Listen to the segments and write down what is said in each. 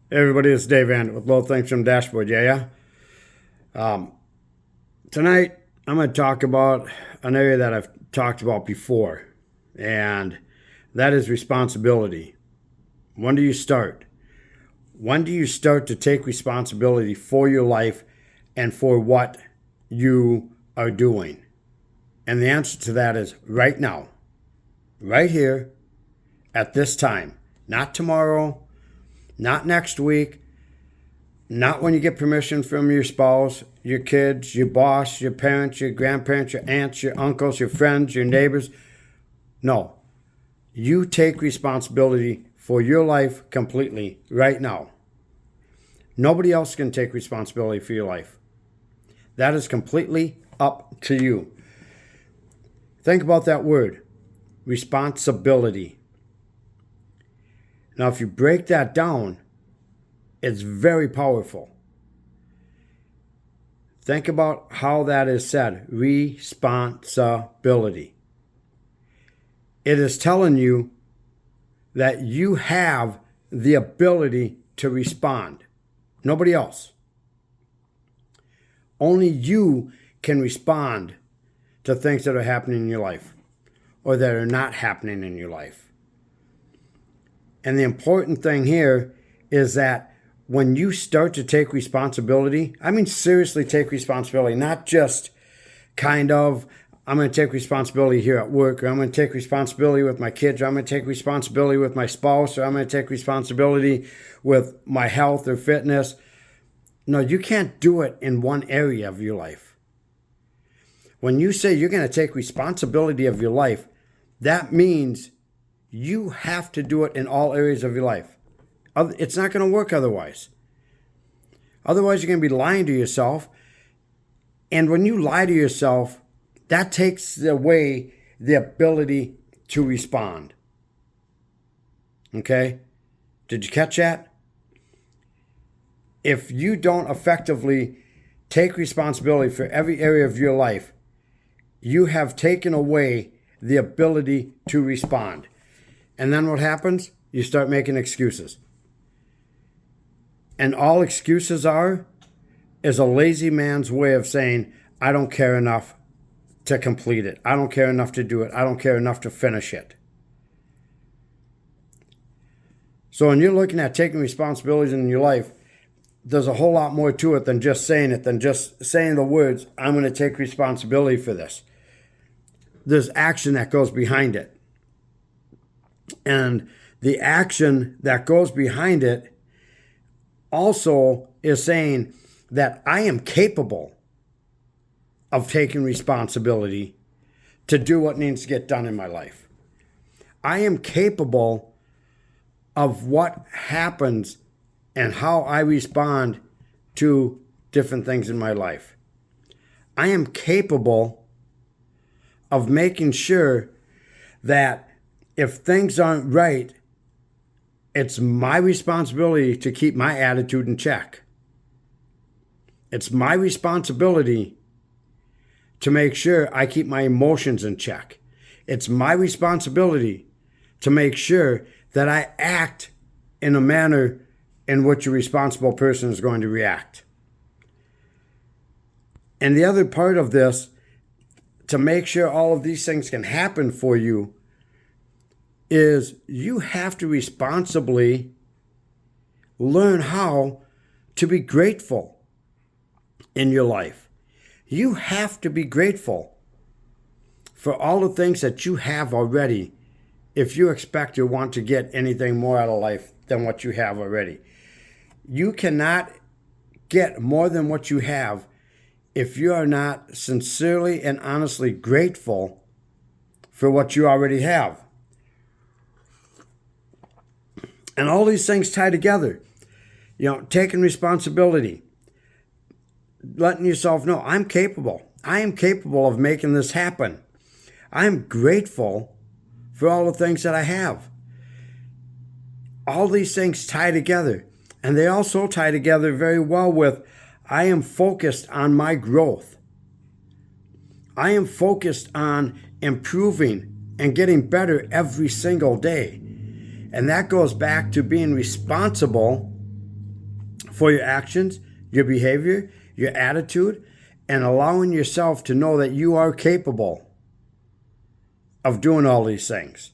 Hey everybody, it's Dave Van with Little Things from Dashboard. Um, Tonight, I'm going to talk about an area that I've talked about before, and that is responsibility. When do you start? When do you start to take responsibility for your life and for what you are doing? And the answer to that is right now, right here, at this time, not tomorrow, not next week, not when you get permission from your spouse, your kids, your boss, your parents, your grandparents, your aunts, your uncles, your friends, your neighbors. No. You take responsibility for your life completely right now. Nobody else can take responsibility for your life. That is completely up to you. Think about that word, responsibility. Now, if you break that down, it's very powerful. Think about how that is said, responsibility. It is telling you that you have the ability to respond. Nobody else. Only you can respond to things that are happening in your life or that are not happening in your life. And the important thing here is that when you start to take responsibility, I mean seriously take responsibility, not just kind of, I'm going to take responsibility here at work, or I'm going to take responsibility with my kids, or I'm going to take responsibility with my spouse, or I'm going to take responsibility with my health or fitness. No, you can't do it in one area of your life. When you say you're going to take responsibility of your life, that means you have to do it in all areas of your life. It's not going to work otherwise. Otherwise, you're going to be lying to yourself. And when you lie to yourself, that takes away the ability to respond. Okay? Did you catch that? If you don't effectively take responsibility for every area of your life, you have taken away the ability to respond. And then what happens? You start making excuses. And all excuses is a lazy man's way of saying, I don't care enough to complete it. I don't care enough to do it. I don't care enough to finish it. So when you're looking at taking responsibilities in your life, there's a whole lot more to it than just saying it, than just saying the words, I'm going to take responsibility for this. There's action that goes behind it. And the action that goes behind it also is saying that I am capable of taking responsibility to do what needs to get done in my life. I am capable of what happens and how I respond to different things in my life. I am capable of making sure that if things aren't right, it's my responsibility to keep my attitude in check. It's my responsibility to make sure I keep my emotions in check. It's my responsibility to make sure that I act in a manner in which a responsible person is going to react. And the other part of this, to make sure all of these things can happen for you, is you have to responsibly learn how to be grateful in your life. You have to be grateful for all the things that you have already if you expect or want to get anything more out of life than what you have already. You cannot get more than what you have if you are not sincerely and honestly grateful for what you already have. And all these things tie together. Taking responsibility, letting yourself know, I'm capable. I am capable of making this happen. I'm grateful for all the things that I have. All these things tie together. And they also tie together very well with, I am focused on my growth. I am focused on improving and getting better every single day. And that goes back to being responsible for your actions, your behavior, your attitude, and allowing yourself to know that you are capable of doing all these things.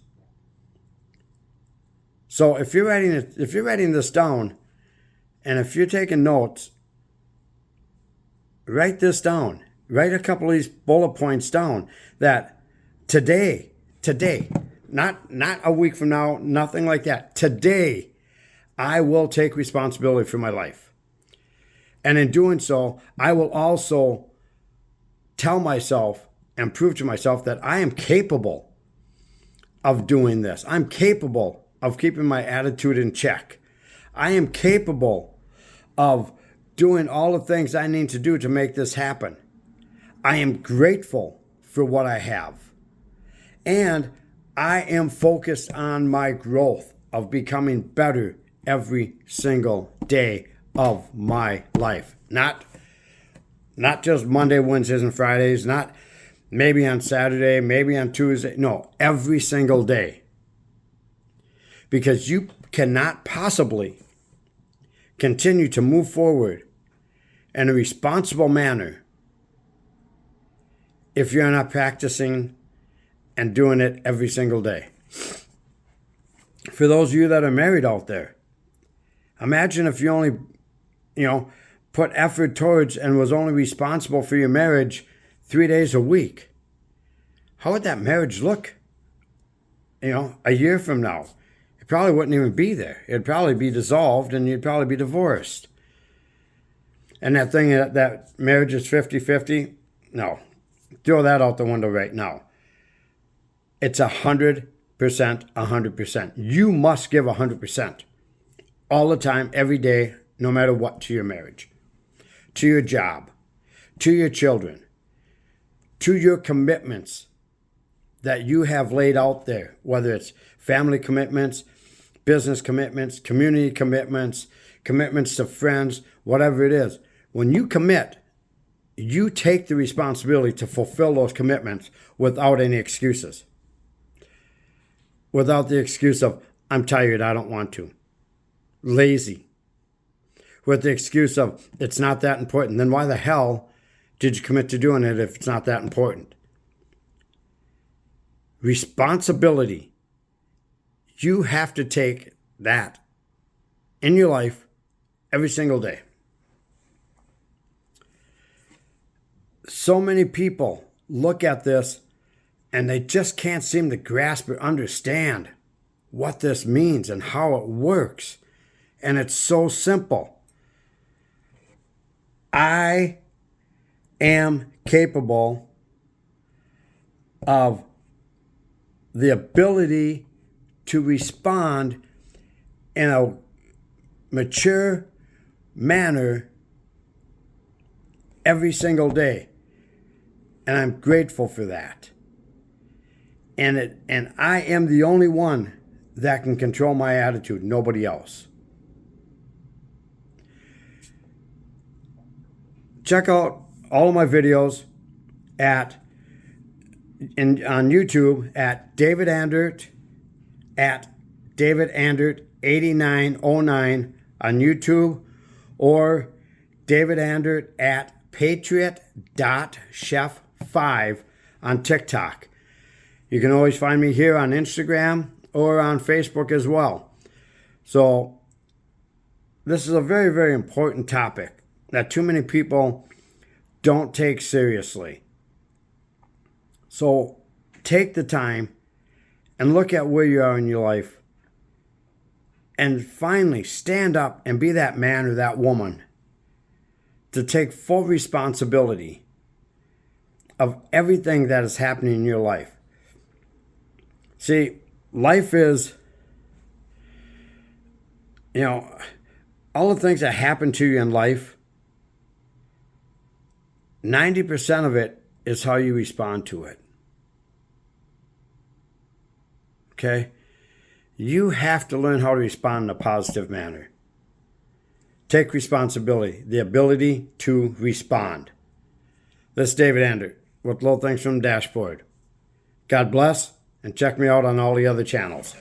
So if you're writing this down, and if you're taking notes, write this down. Write a couple of these bullet points down that today, not a week from now, nothing like that. Today, I will take responsibility for my life. And in doing so, I will also tell myself and prove to myself that I am capable of doing this. I'm capable of keeping my attitude in check. I am capable of doing all the things I need to do to make this happen. I am grateful for what I have. And I am focused on my growth of becoming better every single day of my life. Not just Monday, Wednesdays, and Fridays, not maybe on Saturday, maybe on Tuesday. No, every single day. Because you cannot possibly continue to move forward in a responsible manner if you're not practicing and doing it every single day. For those of you that are married out there, imagine if you only, put effort towards and was only responsible for your marriage 3 days a week. How would that marriage look? A year from now? It probably wouldn't even be there. It'd probably be dissolved and you'd probably be divorced. And that thing that marriage is 50-50, no. Throw that out the window right now. It's 100%, 100%. You must give 100% all the time, every day, no matter what, to your marriage, to your job, to your children, to your commitments that you have laid out there, whether it's family commitments, business commitments, community commitments, commitments to friends, whatever it is. When you commit, you take the responsibility to fulfill those commitments without any excuses. Without the excuse of, I'm tired, I don't want to. Lazy. With the excuse of, it's not that important. Then why the hell did you commit to doing it if it's not that important? Responsibility. You have to take that in your life every single day. So many people look at this and they just can't seem to grasp or understand what this means and how it works. And it's so simple. I am capable of the ability to respond in a mature manner every single day. And I'm grateful for that. And I am the only one that can control my attitude, nobody else. Check out all of my videos on YouTube at David Andert, at David Andert 8909 on YouTube, or David Andert at Patriot.chef5 on TikTok. You can always find me here on Instagram or on Facebook as well. So this is a very, very important topic that too many people don't take seriously. So take the time and look at where you are in your life and finally stand up and be that man or that woman to take full responsibility of everything that is happening in your life. See, life is, all the things that happen to you in life, 90% of it is how you respond to it. Okay? You have to learn how to respond in a positive manner. Take responsibility, the ability to respond. This is David Andert with Little Things from the Dashboard. God bless, and check me out on all the other channels.